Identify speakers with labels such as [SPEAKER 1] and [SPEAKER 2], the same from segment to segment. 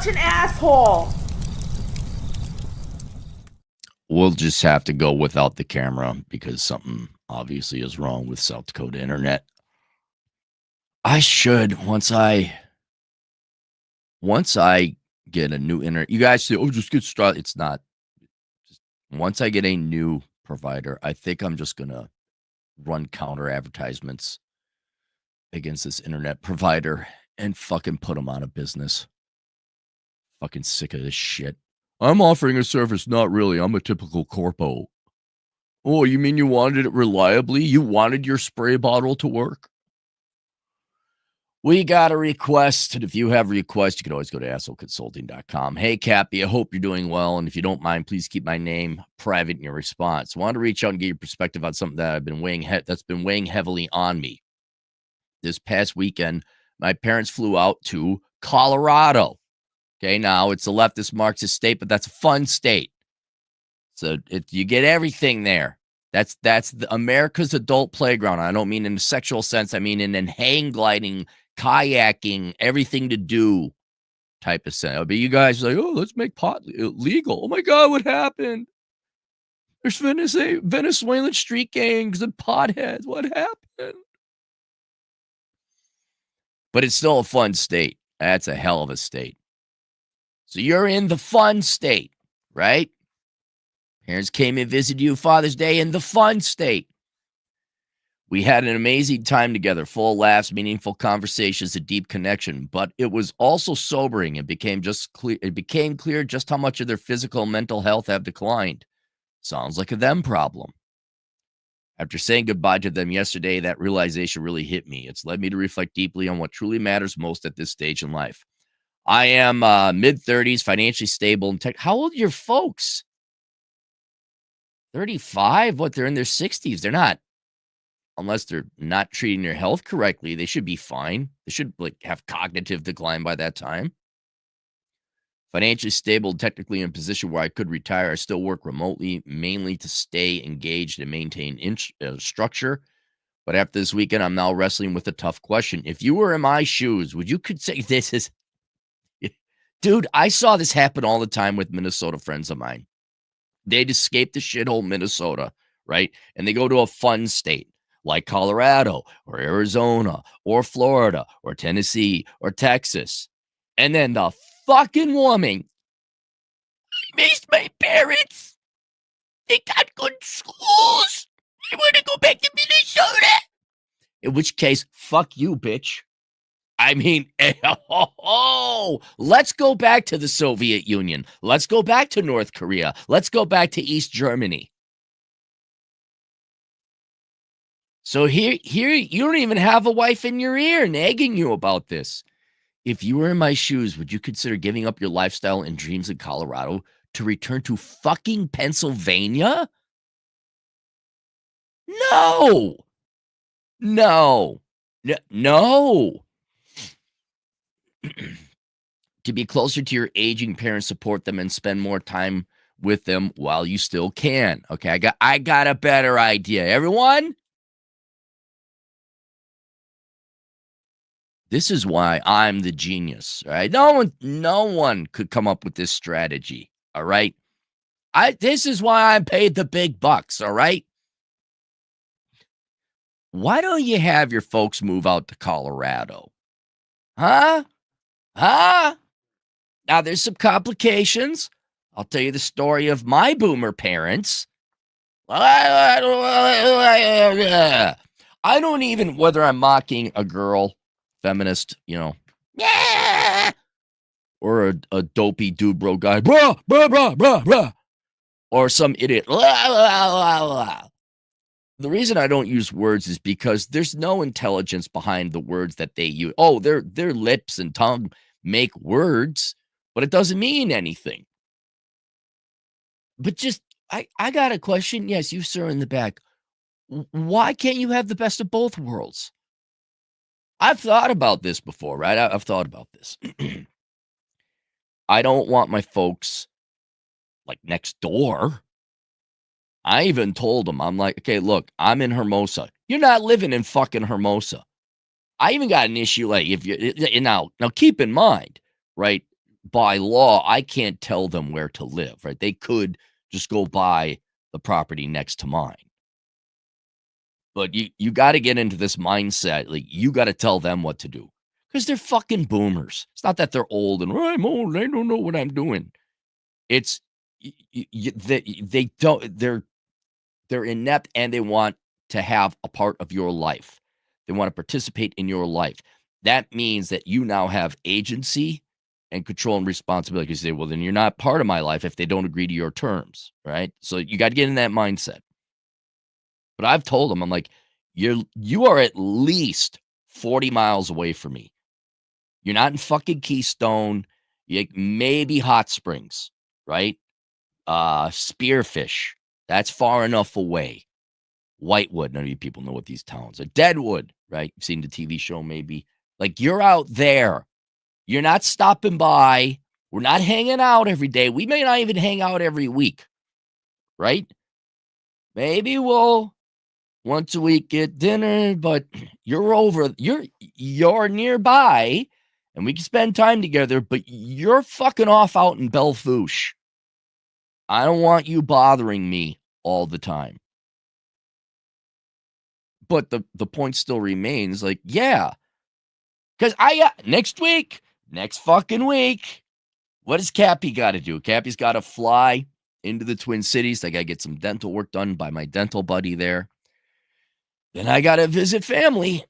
[SPEAKER 1] such an asshole.
[SPEAKER 2] We'll just have to go without the camera because something obviously is wrong with South Dakota internet. I should, once I get a new internet, you guys say, oh, just get started. It's not. Just, once I get a new provider, I think I'm just going to run counter advertisements against this internet provider and fucking put them out of business. Fucking sick of this shit. I'm offering a service. Not really. I'm a typical corpo. Oh, you mean you wanted it reliably? You wanted your spray bottle to work? We got a request, and if you have a request, you can always go to assholeconsulting.com. Hey, Cappy, I hope you're doing well, and if you don't mind, please keep my name private in your response. I want to reach out and get your perspective on something that that's been weighing heavily on me. This past weekend, my parents flew out to Colorado. Okay, now it's a leftist Marxist state, but that's a fun state. So you get everything there. That's America's adult playground. I don't mean in a sexual sense. I mean in hang gliding, kayaking, everything to do type of sense. But you guys are like, oh, let's make pot legal. Oh my God, what happened? There's Venezuelan street gangs and potheads. What happened? But it's still a fun state. That's a hell of a state. So you're in the fun state, right? Parents came and visited you Father's Day in the fun state. We had an amazing time together, full of laughs, meaningful conversations, a deep connection. But it was also sobering. It became clear just how much of their physical and mental health have declined. Sounds like a them problem. After saying goodbye to them yesterday, that realization really hit me. It's led me to reflect deeply on what truly matters most at this stage in life. I am mid-30s, financially stable, and tech. How old are your folks? 35? What? They're in their 60s. They're not. Unless they're not treating their health correctly, they should be fine. They should have cognitive decline by that time. Financially stable, technically in a position where I could retire. I still work remotely, mainly to stay engaged and maintain structure. But after this weekend, I'm now wrestling with a tough question. If you were in my shoes, would you could say this is... Dude, I saw this happen all the time with Minnesota friends of mine. They'd escape the shithole Minnesota, right? And they go to a fun state like Colorado or Arizona or Florida or Tennessee or Texas. And then the fucking woman, I missed my parents. They got good schools. I want to go back to Minnesota. In which case, fuck you, bitch. I mean, let's go back to the Soviet Union. Let's go back to North Korea. Let's go back to East Germany. So here, you don't even have a wife in your ear nagging you about this. If you were in my shoes, would you consider giving up your lifestyle and dreams in Colorado to return to fucking Pennsylvania? No. To be closer to your aging parents, support them, and spend more time with them while you still can. Okay, I got a better idea. Everyone? This is why I'm the genius, all right? No one could come up with this strategy, all right? This is why I'm paid the big bucks, all right? Why don't you have your folks move out to Colorado? Huh? Now, there's some complications. I'll tell you the story of my boomer parents. I don't even, whether I'm mocking a girl, feminist, or a dopey dude bro guy, bruh, or some idiot. The reason I don't use words is because there's no intelligence behind the words that they use. Oh, their lips and tongue make words, but it doesn't mean anything. But just, I got a question. Yes, you, sir, in the back. Why can't you have the best of both worlds? I've thought about this before, right? I've thought about this. I don't want my folks next door. I even told them, I'm like, okay, look, I'm in Hermosa. You're not living in fucking Hermosa. I even got an issue if you now keep in mind, right? by law, I can't tell them where to live, right? They could just go buy the property next to mine. But you got to get into this mindset. Like, you got to tell them what to do because they're fucking boomers. It's not that they're old and, "Oh, I'm old. I don't know what I'm doing." It's they don't. They're inept and they want to have a part of your life. They want to participate in your life. That means that you now have agency and control and responsibility. You say, well, then you're not part of my life if they don't agree to your terms, right? So you got to get in that mindset. But I've told them, I'm like, you are at least 40 miles away from me. You're not in fucking Keystone. You maybe Hot Springs, right? Spearfish. That's far enough away. Whitewood. None of you people know what these towns are. Deadwood, right? You've seen the TV show, maybe. Like, you're out there. You're not stopping by. We're not hanging out every day. We may not even hang out every week, right? Maybe we'll once a week get dinner, but you're nearby and we can spend time together, but you're fucking off out in Belle Fourche. I don't want you bothering me all the time. But the point still remains, like, yeah, because next fucking week, what does Cappy got to do? Cappy's got to fly into the Twin Cities. I got to get some dental work done by my dental buddy there. Then I got to visit family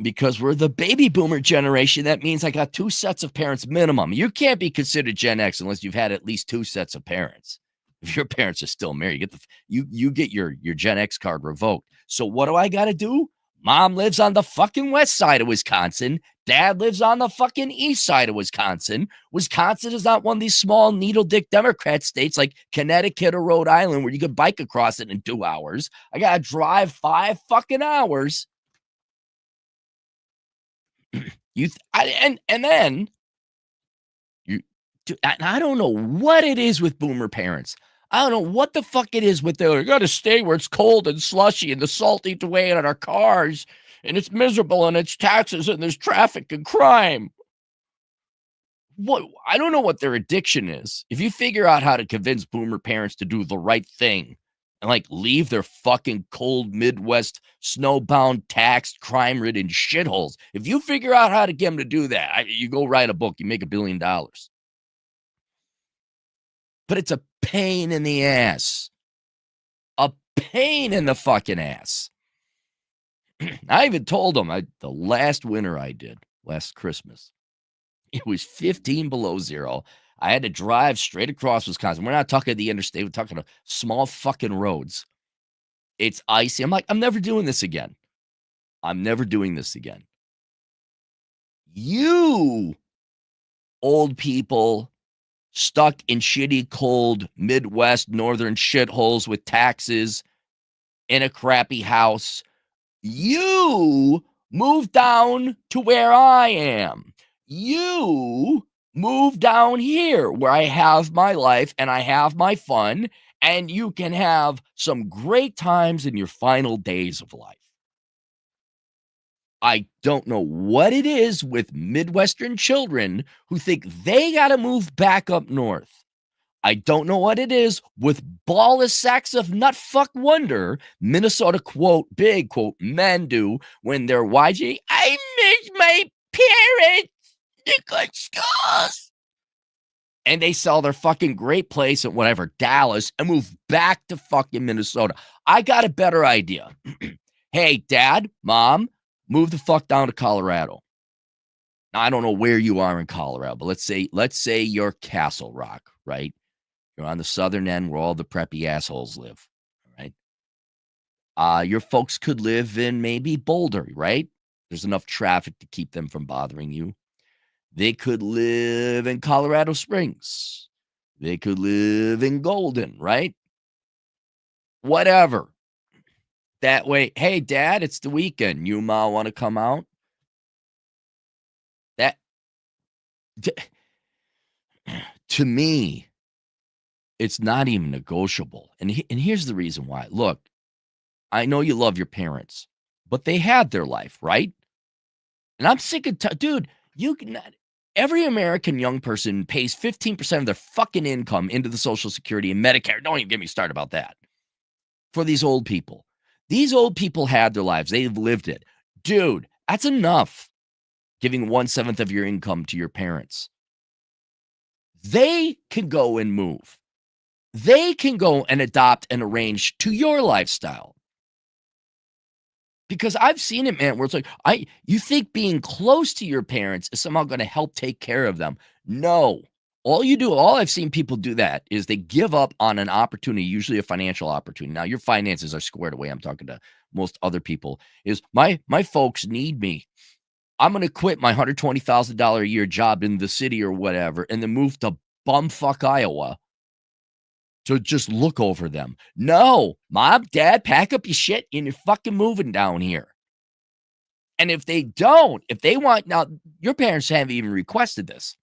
[SPEAKER 2] because we're the baby boomer generation. That means I got 2 sets of parents minimum. You can't be considered Gen X unless you've had at least 2 sets of parents. If your parents are still married, you get your Gen X card revoked. So what do I got to do? Mom lives on the fucking west side of Wisconsin. Dad lives on the fucking east side of Wisconsin. Wisconsin is not one of these small needle dick Democrat states like Connecticut or Rhode Island where you could bike across it in 2 hours. I got to drive 5 fucking hours. And then I don't know what it is with boomer parents. I don't know what the fuck it is with you got to stay where it's cold and slushy and the salt eats away at our cars and it's miserable and it's taxes and there's traffic and crime. What I don't know what their addiction is. If you figure out how to convince boomer parents to do the right thing and like leave their fucking cold Midwest snowbound taxed crime-ridden shitholes. If you figure out how to get them to do that, you go write a book, you make $1 billion. But it's a pain in the ass. A pain in the fucking ass. I even told them the last winter I did, last Christmas, it was 15 below zero. I had to drive straight across Wisconsin. We're not talking the interstate. We're talking small fucking roads. It's icy. I'm like, I'm never doing this again. I'm never doing this again. You old people stuck in shitty, cold, Midwest, northern shitholes with taxes in a crappy house. You move down to where I am. You move down here where I have my life and I have my fun, and you can have some great times in your final days of life. I don't know what it is with Midwestern children who think they got to move back up north. I don't know what it is with ballless sacks of nut fuck wonder. Minnesota quote, big quote, men do when they're YG. I miss my parents. They're good schools. And they sell their fucking great place at whatever, Dallas, and move back to fucking Minnesota. I got a better idea. Hey, Dad, Mom, move the fuck down to Colorado. Now, I don't know where you are in Colorado, but let's say you're Castle Rock, right? You're on the southern end where all the preppy assholes live, right? Your folks could live in maybe Boulder, right? There's enough traffic to keep them from bothering you. They could live in Colorado Springs. They could live in Golden, right? Whatever. That way, hey, Dad, it's the weekend. You, Ma, want to come out? That, to me, it's not even negotiable. And here's the reason why. Look, I know you love your parents, but they had their life, right? And I'm sick of, dude, you can, every American young person pays 15% of their fucking income into the Social Security and Medicare. Don't even get me started about that. For these old people. These old people had their lives. They've lived it. Dude, that's enough. Giving 1/7 of your income to your parents. They can go and move. They can go and adopt and arrange to your lifestyle. Because I've seen it, man, where it's like, you think being close to your parents is somehow going to help take care of them. No. All I've seen people do that is they give up on an opportunity, usually a financial opportunity. Now, your finances are squared away. I'm talking to most other people. Is my folks need me. I'm going to quit my $120,000 a year job in the city or whatever and then move to bumfuck Iowa to just look over them. No, mom, dad, pack up your shit and you're fucking moving down here. And if they want, now your parents haven't even requested this.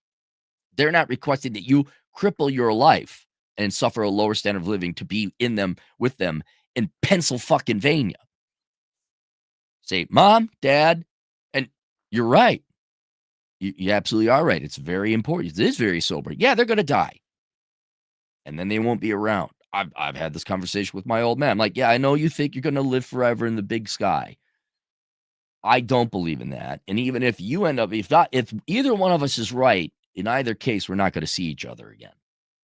[SPEAKER 2] They're not requesting that you cripple your life and suffer a lower standard of living to be with them in Pennsylvania. Say, mom, dad, and you're right. You absolutely are right. It's very important. It is very sober. Yeah, they're going to die. And then they won't be around. I've had this conversation with my old man. I'm like, yeah, I know you think you're going to live forever in the big sky. I don't believe in that. And even if you end up, if either one of us is right, in either case, we're not going to see each other again,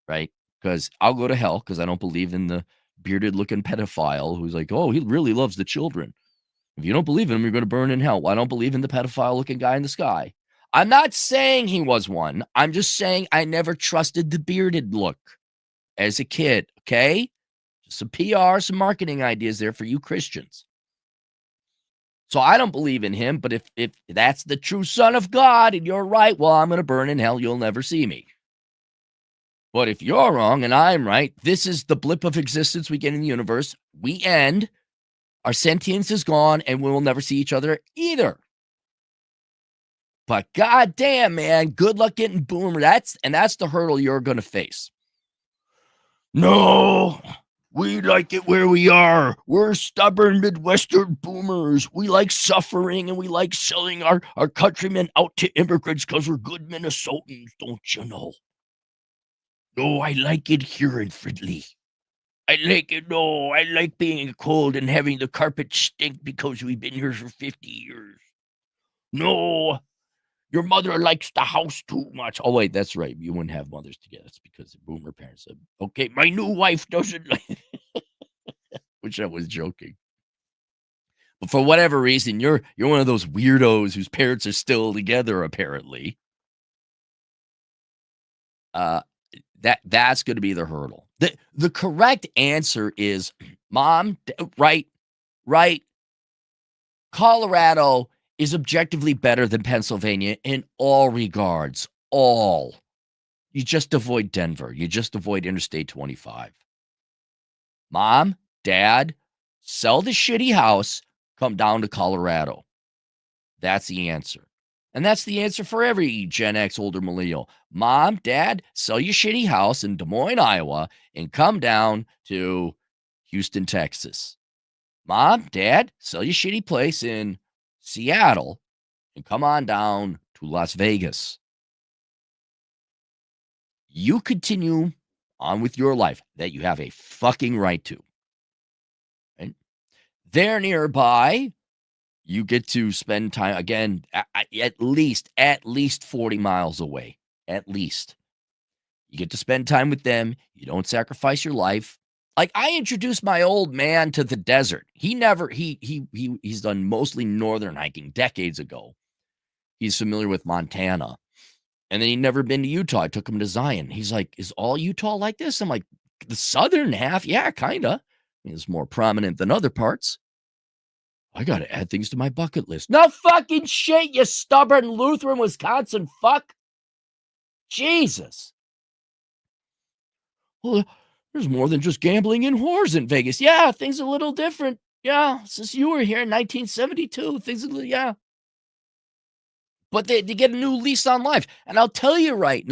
[SPEAKER 2] right? Because I'll go to hell because I don't believe in the bearded-looking pedophile who's like, oh, he really loves the children. If you don't believe in him, you're going to burn in hell. Well, I don't believe in the pedophile-looking guy in the sky. I'm not saying he was one. I'm just saying I never trusted the bearded look as a kid, okay? Just some PR, some marketing ideas there for you Christians. So I don't believe in him, but if that's the true son of God and you're right, well, I'm going to burn in hell. You'll never see me. But if you're wrong and I'm right, this is the blip of existence we get in the universe. We end. Our sentience is gone and we will never see each other either. But goddamn, man, good luck getting boomer. That's the hurdle you're going to face. No, we like it where we are. We're stubborn Midwestern boomers. We like suffering and we like selling our countrymen out to immigrants because we're good Minnesotans, don't you know? No, I like it here in Fridley. I like it. No, I like being cold and having the carpet stink because we've been here for 50 years. No, your mother likes the house too much. Oh, wait, that's right. You wouldn't have mothers together. It's because the boomer parents said, okay, my new wife doesn't like which I was joking. But for whatever reason, you're one of those weirdos whose parents are still together, apparently. That's going to be the hurdle. The correct answer is, mom, right. Colorado is objectively better than Pennsylvania in all regards. All. You just avoid Denver. You just avoid Interstate 25. Mom, dad, sell the shitty house, come down to Colorado. That's the answer. And that's the answer for every Gen X older millennial. Mom, dad, sell your shitty house in Des Moines, Iowa, and come down to Houston, Texas. Mom, dad, sell your shitty place in Seattle and come on down to Las Vegas. You continue on with your life that you have a fucking right to. Right? There nearby, you get to spend time, again, at least 40 miles away. At least. You get to spend time with them. You don't sacrifice your life. Like, I introduced my old man to the desert. He's done mostly northern hiking decades ago. He's familiar with Montana. And then he'd never been to Utah. I took him to Zion. He's like, is all Utah like this? I'm like, the southern half? Yeah, kind of. It's more prominent than other parts. I got to add things to my bucket list. No fucking shit, you stubborn Lutheran Wisconsin fuck. Jesus. Well, there's more than just gambling and whores in Vegas. Yeah, things are a little different. Yeah, since you were here in 1972, things are, yeah. But they get a new lease on life. And I'll tell you right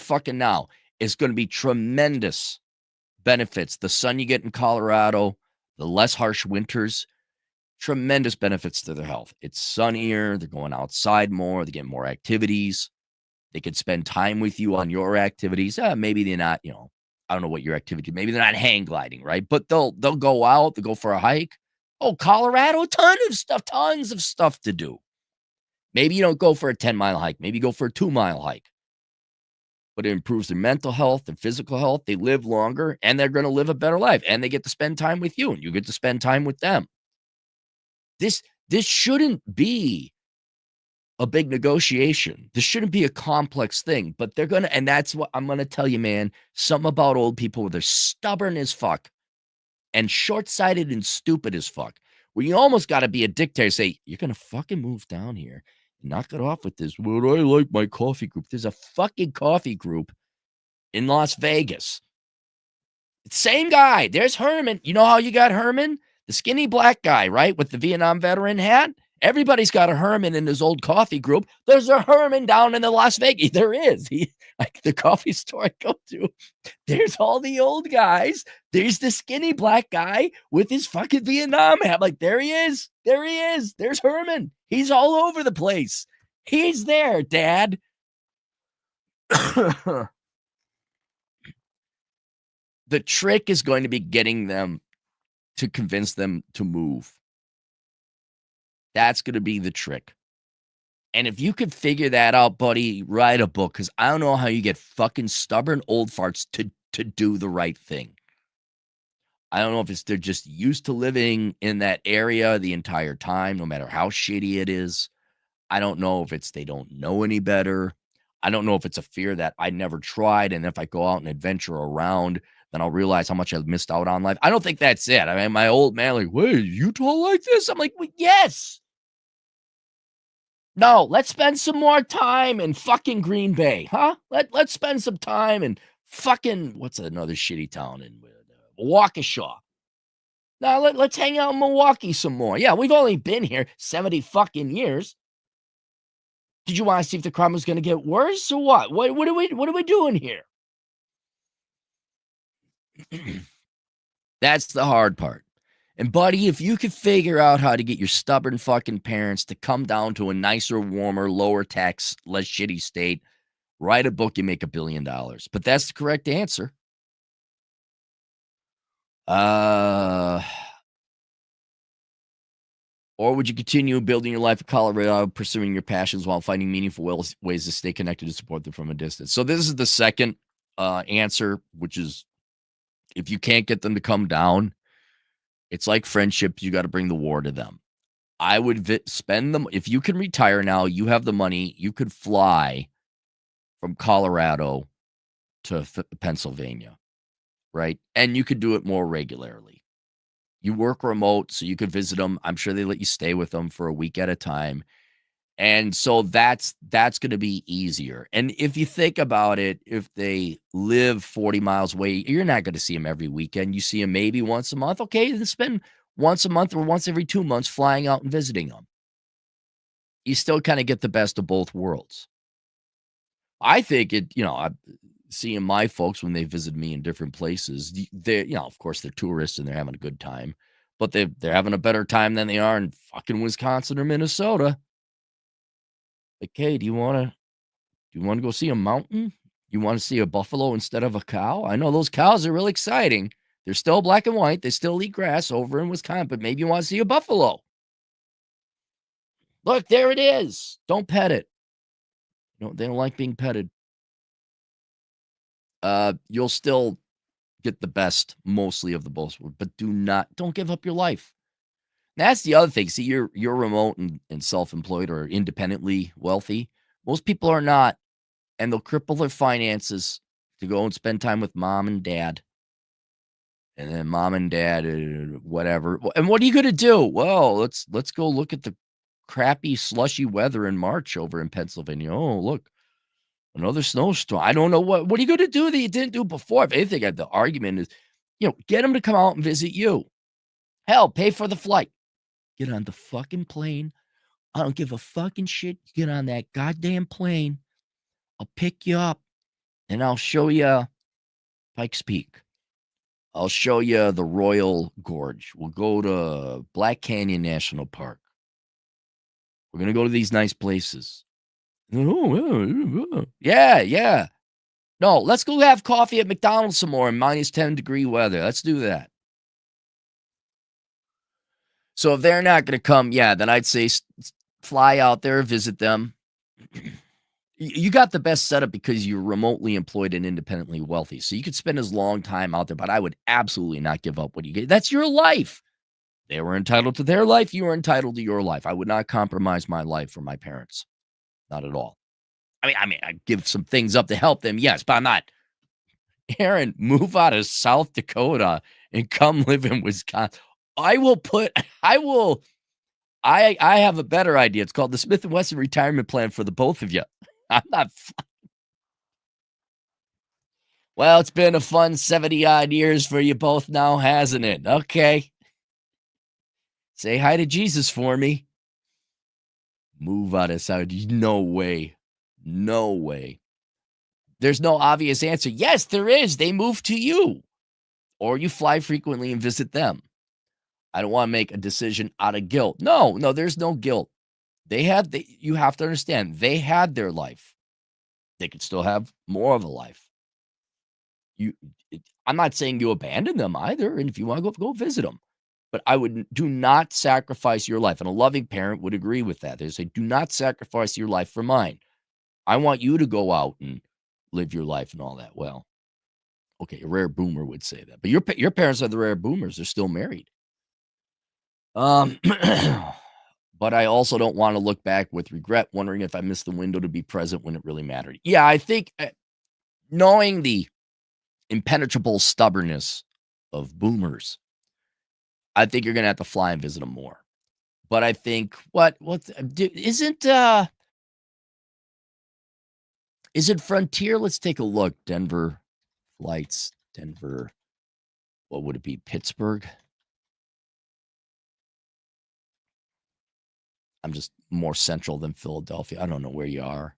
[SPEAKER 2] fucking now, it's going to be tremendous benefits. The sun you get in Colorado, the less harsh winters, tremendous benefits to their health. It's sunnier. They're going outside more. They get more activities. They could spend time with you on your activities. Maybe they're not, I don't know what your activity. Maybe they're not hang gliding, right? But they'll go out. They'll go for a hike. Oh, Colorado, tons of stuff to do. Maybe you don't go for a 10-mile hike. Maybe you go for a 2-mile hike. But it improves their mental health and physical health. They live longer, and they're going to live a better life. And they get to spend time with you, and you get to spend time with them. This shouldn't be a big negotiation. This shouldn't be a complex thing. But they're going to, and that's what I'm going to tell you, man. Something about old people, they're stubborn as fuck and short-sighted and stupid as fuck. Where you almost got to be a dictator, say, you're going to fucking move down here. Knock it off with this. Well, I like my coffee group. There's a fucking coffee group in Las Vegas. Same guy. There's Herman. You know how you got Herman? The skinny black guy, right? With the Vietnam veteran hat. Everybody's got a Herman in his old coffee group. There's a Herman down in the Las Vegas. There is. Like the coffee store I go to, there's all the old guys. There's the skinny black guy with his fucking Vietnam hat. Like, there he is. There he is. There's Herman. He's all over the place. He's there, Dad. The trick is going to be getting them to convince them to move. That's going to be the trick. And if you could figure that out, buddy, write a book, because I don't know how you get fucking stubborn old farts to do the right thing. I don't know if it's they're just used to living in that area the entire time, no matter how shitty it is. I don't know if it's they don't know any better. I don't know if it's a fear that I never tried, and if I go out and adventure around, then I'll realize how much I missed out on life. I don't think that's it. I mean, my old man, like, wait, Utah like this? I'm like, well, yes. No, let's spend some more time in fucking Green Bay, huh? Let's spend some time in fucking, what's another shitty town in Waukesha. Now let's hang out in Milwaukee some more. Yeah, we've only been here 70 fucking years. Did you want to see if the crime was going to get worse or what? What are we doing here? That's the hard part. And buddy, if you could figure out how to get your stubborn fucking parents to come down to a nicer, warmer, lower tax, less shitty state, write a book, you make $1 billion. But that's the correct answer. Or would you continue building your life in Colorado, pursuing your passions while finding meaningful ways to stay connected and support them from a distance? So this is the second answer, which is if you can't get them to come down, it's like friendship. You got to bring the war to them. I would spend them. If you can retire now, you have the money. You could fly from Colorado to Pennsylvania, right? And you could do it more regularly. You work remote, so you could visit them. I'm sure they let you stay with them for a week at a time. And so that's going to be easier. And if you think about it, if they live 40 miles away, you're not going to see them every weekend. You see them maybe once a month. Okay, then spend once a month or once every 2 months flying out and visiting them. You still kind of get the best of both worlds. I think I'm seeing my folks when they visit me in different places, they, of course they're tourists and they're having a good time, but they're having a better time than they are in fucking Wisconsin or Minnesota. Like, hey, do you want to go see a mountain? You want to see a buffalo instead of a cow? I know those cows are really exciting. They're still black and white. They still eat grass over in Wisconsin, but maybe you want to see a buffalo. Look, there it is. Don't pet it. They don't like being petted. You'll still get the best, mostly of the both, but don't give up your life. That's the other thing. See, you're remote and self-employed or independently wealthy. Most people are not, and they'll cripple their finances to go and spend time with mom and dad. And then mom and dad, whatever. And what are you going to do? Well, let's go look at the crappy, slushy weather in March over in Pennsylvania. Oh, look, another snowstorm. I don't know what are you going to do that you didn't do before? If anything, the argument is, get them to come out and visit you. Hell, pay for the flight. Get on the fucking plane. I don't give a fucking shit. Get on that goddamn plane. I'll pick you up and I'll show you Pikes Peak. I'll show you the Royal Gorge. We'll go to Black Canyon National Park. We're gonna go to these nice places. Oh, yeah, yeah. No, let's go have coffee at McDonald's some more in -10-degree weather. Let's do that. So if they're not gonna come, yeah, then I'd say fly out there, visit them. You got the best setup because you're remotely employed and independently wealthy. So you could spend as long time out there, but I would absolutely not give up what you get. That's your life. They were entitled to their life. You were entitled to your life. I would not compromise my life for my parents. Not at all. I mean, I'd give some things up to help them, yes, but I'm not. Aaron, move out of South Dakota and come live in Wisconsin. I will put I will I have a better idea. It's called the Smith& and Wesson retirement plan for the both of you. I'm not well, it's been a fun 70 odd years for you both now, hasn't it? Okay. Say hi to Jesus for me. Move out of South. No way. No way. There's no obvious answer. Yes, there is. They move to you, or you fly frequently and visit them. I don't want to make a decision out of guilt. No, no, there's no guilt. You have to understand, they had their life. They could still have more of a life. I'm not saying you abandon them either. And if you want to go visit them, but I would do not sacrifice your life. And a loving parent would agree with that. They say, do not sacrifice your life for mine. I want you to go out and live your life and all that. Well, okay, a rare boomer would say that, but your parents are the rare boomers. They're still married. But I also don't want to look back with regret, wondering if I missed the window to be present when it really mattered. Yeah, I think knowing the impenetrable stubbornness of boomers, I think you're gonna have to fly and visit them more. But I think is it Frontier? Let's take a look. Denver flights, Denver. What would it be? Pittsburgh? I'm just more central than Philadelphia. I don't know where you are.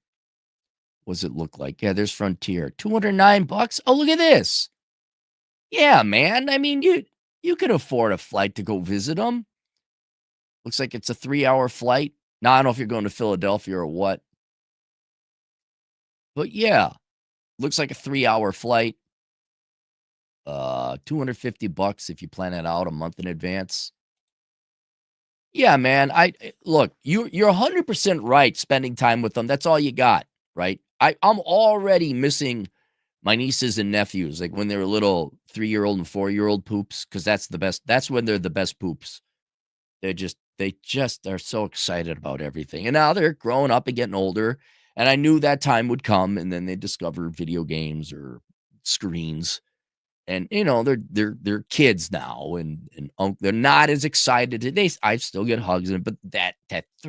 [SPEAKER 2] What does it look like? Yeah, there's Frontier. $209. Oh, look at this. Yeah, man. I mean, you could afford a flight to go visit them. Looks like it's a 3-hour flight. Now, I don't know if you're going to Philadelphia or what. But yeah, looks like a 3-hour flight. $250 if you plan it out a month in advance. Yeah, man. Look, you're 100% right spending time with them. That's all you got, right? I'm already missing my nieces and nephews, like when they were little 3-year-old and 4-year-old poops, because that's the best. That's when they're the best poops. They just are so excited about everything. And now they're growing up and getting older. And I knew that time would come, and then they discover video games or screens. And they're kids now, and they're not as excited. I still get hugs, but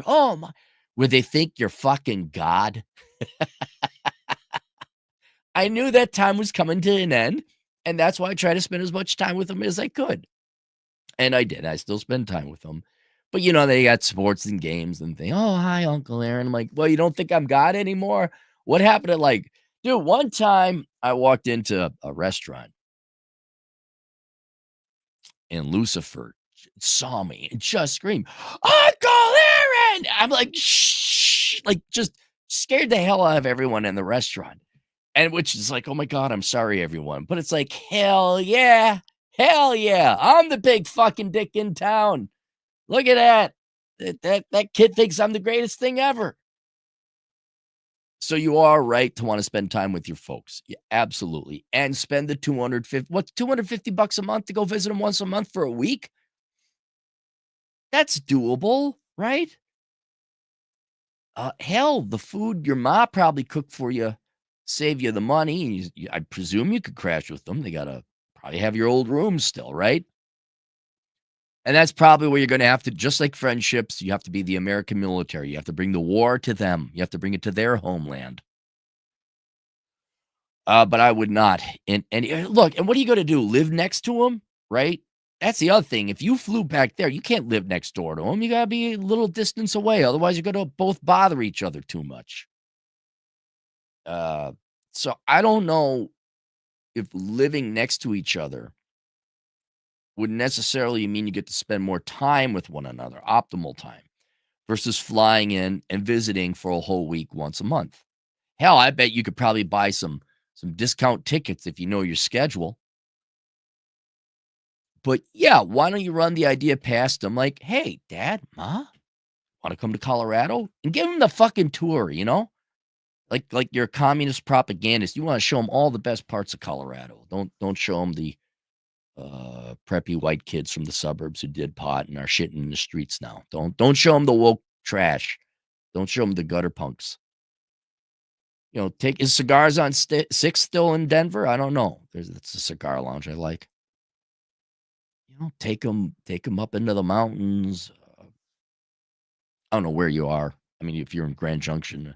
[SPEAKER 2] oh my, where they think you're fucking God. I knew that time was coming to an end, and that's why I try to spend as much time with them as I could. And I did. I still spend time with them. But they got sports and games and think, oh, hi, Uncle Aaron. I'm like, well, you don't think I'm God anymore? What happened to dude, one time I walked into a restaurant and Lucifer saw me and just screamed, Uncle Aaron! I'm like, shh, just scared the hell out of everyone in the restaurant. And which is like, oh my God, I'm sorry, everyone. But it's like, hell yeah. Hell yeah. I'm the big fucking dick in town. Look at that. That kid thinks I'm the greatest thing ever. So you are right to want to spend time with your folks. Yeah, absolutely. And spend the 250, what's $250 a month to go visit them once a month for a week? That's doable, right? Hell, the food your ma probably cooked for you, save you the money. I presume you could crash with them. They gotta probably have your old room still, right? And that's probably where you're gonna have to, just like friendships, you have to be the American military. You have to bring the war to them. You have to bring it to their homeland. But I would not. And look, and what are you gonna do? Live next to them, right? That's the other thing. If you flew back there, you can't live next door to them. You gotta be a little distance away. Otherwise, you're gonna both bother each other too much. Uh, so I don't know if living next to each other wouldn't necessarily mean you get to spend more time with one another, optimal time, versus flying in and visiting for a whole week once a month. Hell, I bet you could probably buy some discount tickets if you know your schedule. But yeah, why don't you run the idea past them like, "Hey, dad, ma, wanna come to Colorado?" And give them the fucking tour, you know? Like you're a communist propagandist. You wanna show them all the best parts of Colorado. Don't show them the, preppy white kids from the suburbs who did pot and are shitting in the streets now. Don't show them the woke trash. Don't show them the gutter punks. You know, take his cigars on 6th still in Denver? I don't know. It's a cigar lounge I like. You know, take them up into the mountains. I don't know where you are. I mean, if you're in Grand Junction.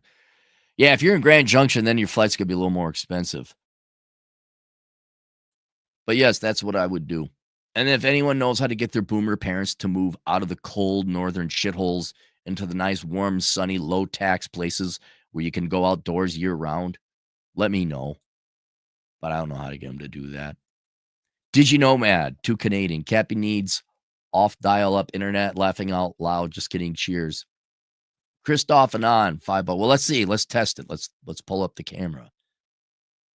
[SPEAKER 2] Yeah, if you're in Grand Junction, then your flight's gonna be a little more expensive. But yes, that's what I would do. And if anyone knows how to get their boomer parents to move out of the cold northern shitholes into the nice, warm, sunny, low tax places where you can go outdoors year round, let me know. But I don't know how to get them to do that. Did you know, Mad? 2 Canadian. Cappy needs off dial up internet, laughing out loud. Just kidding. Cheers. Christoph and on 5 bucks. Well, let's see. Let's test it. Let's pull up the camera.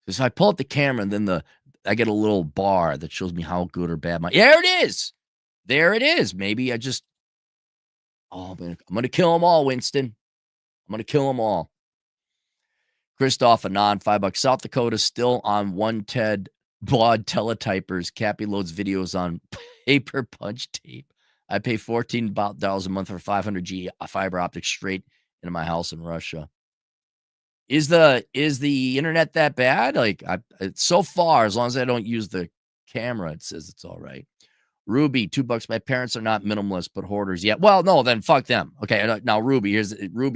[SPEAKER 2] Because if I pull up the camera and then I get a little bar that shows me how good or bad my there it is. There it is. Maybe I just oh man, I'm gonna kill them all, Winston. I'm gonna kill them all. Christoph Anon, $5. South Dakota still on one TED Blod teletypers. Cappy loads videos on paper punch tape. I pay $14 a month for 500G fiber optic straight into my house in Russia. Is the internet that bad? Like, it's so far, as long as I don't use the camera, it says it's all right. Ruby, $2. My parents are not minimalists, but hoarders. Yeah. Well, no, then fuck them. Okay. Now Ruby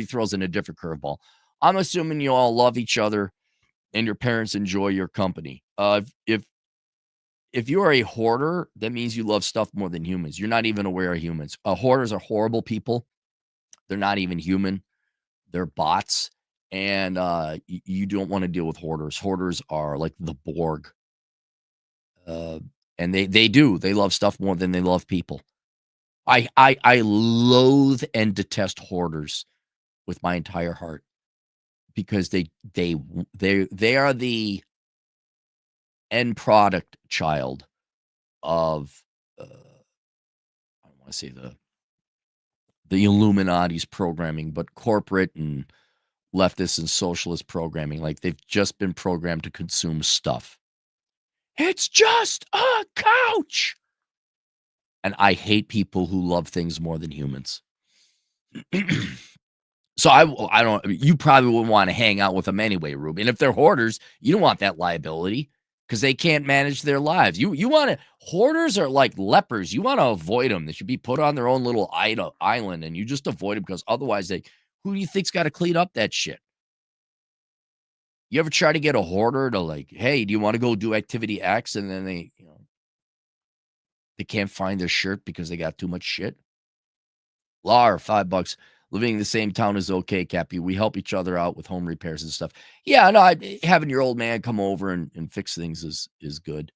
[SPEAKER 2] throws in a different curveball. I'm assuming you all love each other and your parents enjoy your company. If you are a hoarder, that means you love stuff more than humans. You're not even aware of humans. Hoarders are horrible people. They're not even human. They're bots. And you don't want to deal with hoarders. Hoarders are like the Borg. And they love stuff more than they love people. I loathe and detest hoarders with my entire heart because they are the end product child of I don't want to say the Illuminati's programming, but corporate and leftist and socialist programming. Like they've just been programmed to consume stuff. It's just a couch. And I hate people who love things more than humans. So I don't you probably wouldn't want to hang out with them anyway, Ruby. And if they're hoarders, you don't want that liability because they can't manage their lives. You want to hoarders are like lepers. You want to avoid them. They should be put on their own little island and you just avoid them because otherwise who do you think's got to clean up that shit? You ever try to get a hoarder to like, hey, do you want to go do activity X? And then they can't find their shirt because they got too much shit. Lar, $5. Living in the same town is okay, Cappy. We help each other out with home repairs and stuff. Yeah, no, having your old man come over and fix things is good.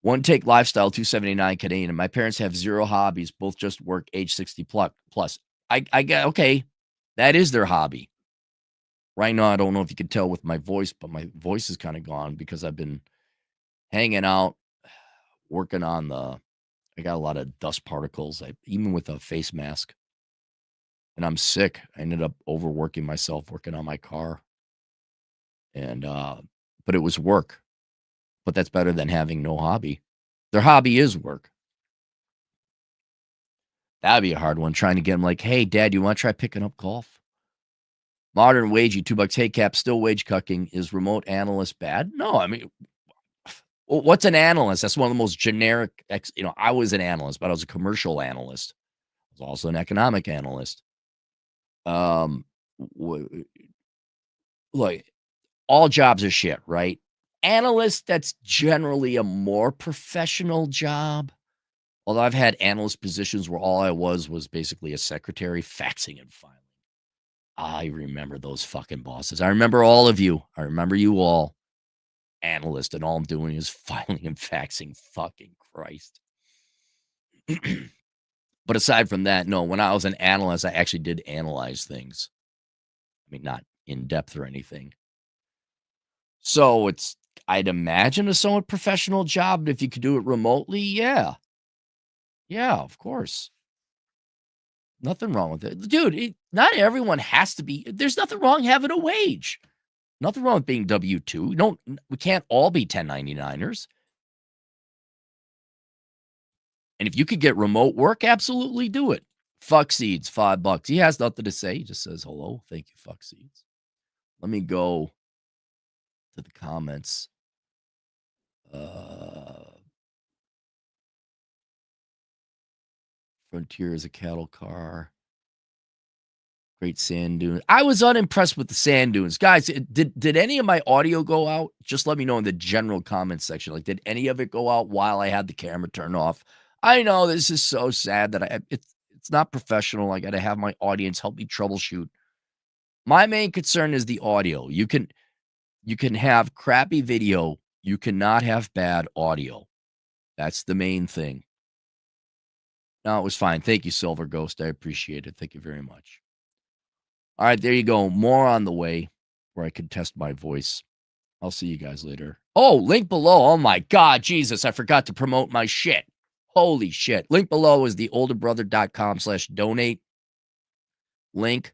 [SPEAKER 2] One take lifestyle, 279 Canadian. My parents have 0 hobbies, both just work, age 60 plus. I get okay. That is their hobby. Right now, I don't know if you can tell with my voice, but my voice is kind of gone because I've been hanging out, working on I got a lot of dust particles, even with a face mask. And I'm sick. I ended up overworking myself working on my car. And but it was work. But that's better than having no hobby. Their hobby is work. That'd be a hard one trying to get them like, "Hey, dad, you want to try picking up golf?" Modern wagey, $2. Hey, Cap, still wage cucking. Is remote analyst bad? No, I mean, what's an analyst? That's one of the most generic. I was an analyst, but I was a commercial analyst. I was also an economic analyst. Look, all jobs are shit, right? Analyst, that's generally a more professional job. Although I've had analyst positions where all I was basically a secretary faxing and filing. I remember those fucking bosses. I remember all of you. I remember you all. Analyst, and all I'm doing is filing and faxing. Fucking Christ. But aside from that, no, when I was an analyst, I actually did analyze things. I mean, not in depth or anything. So it's, I'd imagine, a somewhat professional job. If you could do it remotely, yeah. Yeah, of course. Nothing wrong with it. Dude, not everyone has to be, there's nothing wrong having a wage. Nothing wrong with being W-2. We can't all be 1099ers. And if you could get remote work, absolutely do it. Fuck Seeds, $5. He has nothing to say. He just says hello. Thank you, Fuck Seeds. Let me go to the comments. Frontier is a cattle car. Great sand dune. I was unimpressed with the sand dunes. Guys, did any of my audio go out? Just let me know in the general comments section. Like, did any of it go out while I had the camera turned off? I know this is so sad that it's not professional. I got to have my audience help me troubleshoot. My main concern is the audio. You can have crappy video. You cannot have bad audio. That's the main thing. No, it was fine. Thank you, Silver Ghost. I appreciate it. Thank you very much. All right, there you go. More on the way where I could test my voice. I'll see you guys later. Oh, link below. Oh my God, Jesus, I forgot to promote my shit. Holy shit. Link below is the olderbrother.com/donate link.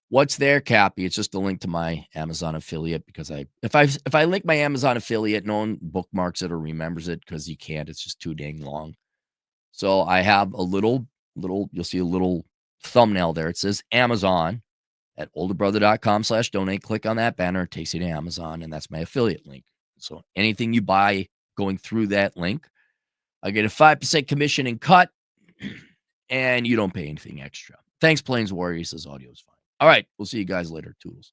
[SPEAKER 2] What's there, Cappy? It's just a link to my Amazon affiliate because if I link my Amazon affiliate, no one bookmarks it or remembers it because you can't. It's just too dang long. So I have a little, you'll see a little thumbnail there. It says Amazon at olderbrother.com/donate. Click on that banner. It takes you to Amazon, and that's my affiliate link. So anything you buy going through that link, I get a 5% commission and cut, and you don't pay anything extra. Thanks, Plains Warrior. He says audio is fine. All right. We'll see you guys later. Toodles.